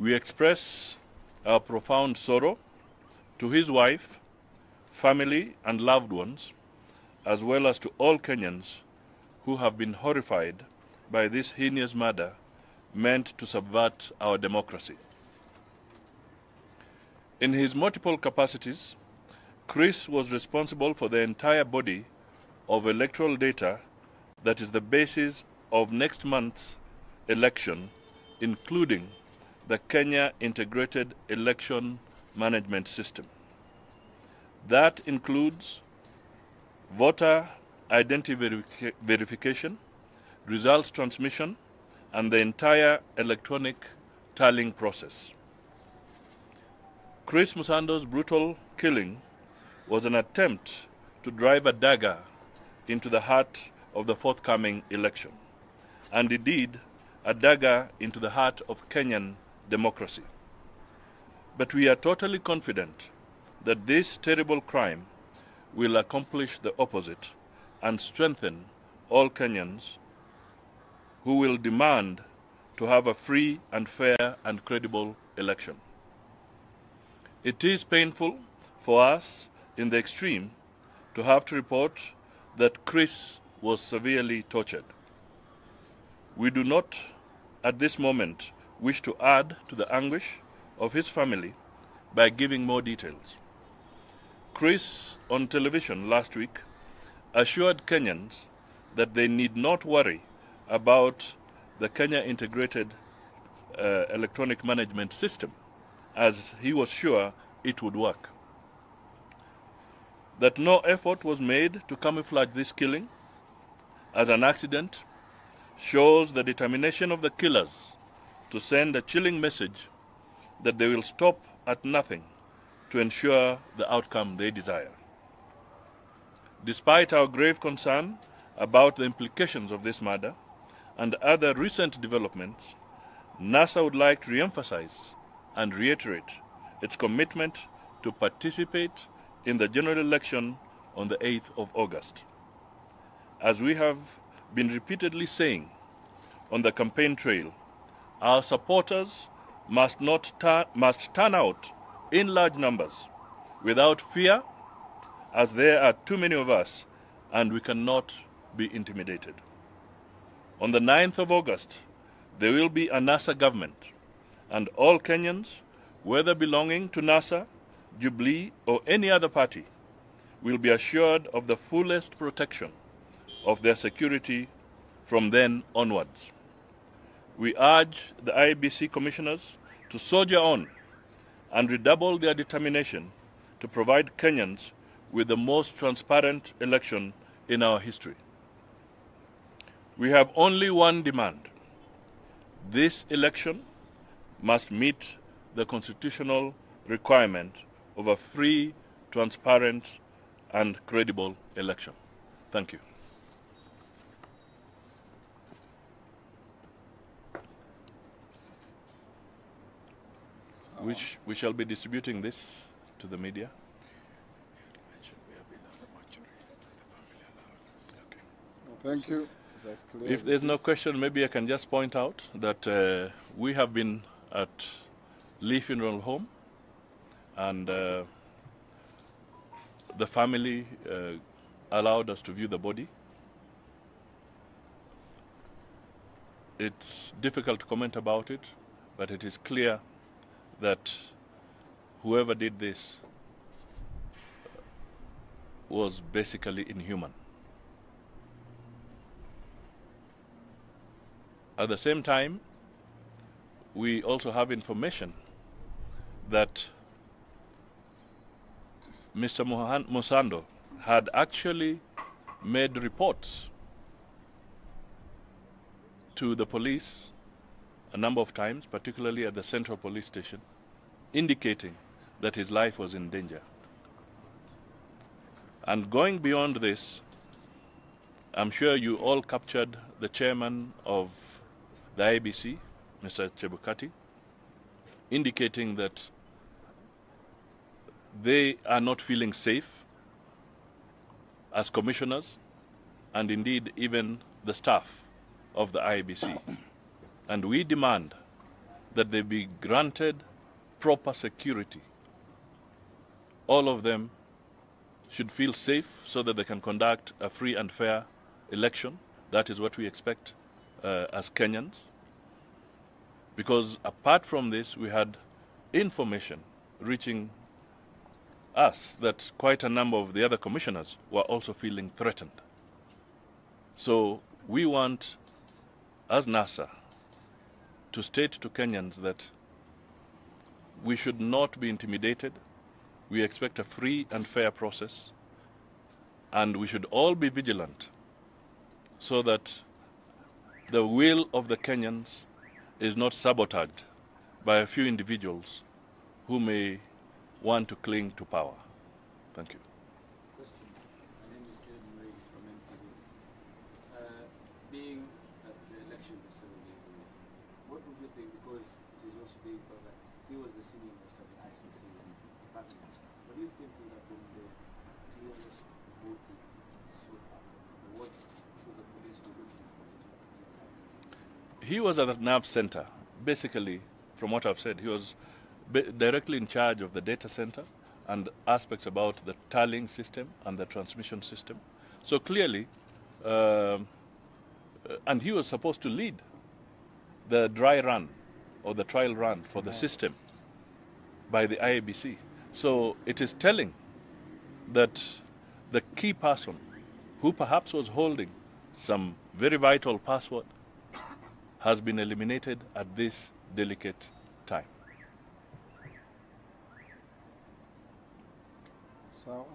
We express our profound sorrow to his wife, family, and loved ones, as well as to all Kenyans who have been horrified by this heinous murder meant to subvert our democracy. In his multiple capacities, Chris was responsible for the entire body of electoral data that is the basis of next month's election, including the Kenya Integrated Election Management System. That includes voter identity verification, results transmission, and the entire electronic tallying process. Chris Msando's brutal killing was an attempt to drive a dagger into the heart of the forthcoming election, and indeed a dagger into the heart of Kenyan democracy. But we are totally confident that this terrible crime will accomplish the opposite and strengthen all Kenyans who will demand to have a free and fair and credible election. It is painful for us in the extreme to have to report that Chris was severely tortured. We do not at this moment wish to add to the anguish of his family by giving more details. Chris, on television last week, assured Kenyans that they need not worry about the Kenya Integrated Electronic Management System, as he was sure it would work. That no effort was made to camouflage this killing as an accident shows the determination of the killers to send a chilling message that they will stop at nothing to ensure the outcome they desire. Despite our grave concern about the implications of this murder and other recent developments, NASA would like to re-emphasize and reiterate its commitment to participate in the general election on the 8th of August. As we have been repeatedly saying on the campaign trail, our supporters must turn out in large numbers without fear, as there are too many of us and we cannot be intimidated. On the 9th of August, there will be a NASA government, and all Kenyans, whether belonging to NASA, Jubilee, or any other party, will be assured of the fullest protection of their security from then onwards. We urge the IEBC commissioners to soldier on and redouble their determination to provide Kenyans with the most transparent election in our history. We have only one demand. This election must meet the constitutional requirement of a free, transparent, and credible election. Thank you. We shall be distributing this to the media. Thank you. If there's no question, maybe I can just point out that we have been at Lee Funeral Home, and the family allowed us to view the body. It's difficult to comment about it, but it is clear that whoever did this was basically inhuman. At the same time, we also have information that Mr. Msando had actually made reports to the police a number of times, particularly at the Central Police Station, indicating that his life was in danger. And going beyond this, I'm sure you all captured the chairman of the IEBC, Mr. Chebukati, indicating that they are not feeling safe as commissioners, and indeed even the staff of the IEBC. And we demand that they be granted proper security. All of them should feel safe so that they can conduct a free and fair election. That is what we expect as Kenyans. Because apart from this, we had information reaching us that quite a number of the other commissioners were also feeling threatened. So we want, as NASA, to state to Kenyans that we should not be intimidated. We expect a free and fair process, and we should all be vigilant so that the will of the Kenyans is not sabotaged by a few individuals who may want to cling to power. Thank you. Question. My name is Mwili from MTV. Being that the election is 7 days away, what would you think, because it is also being thought that he was the senior most of the ICC department, what do you think would have been the clearest motive so far? What should the police be looking for this particular time? He was at the nerve center. Basically, from what I've said, he was directly in charge of the data center and aspects about the tallying system and the transmission system. So clearly, and he was supposed to lead the dry run or the trial run for the system by the IEBC. So it is telling that the key person who perhaps was holding some very vital password has been eliminated at this delicate time. Sawa.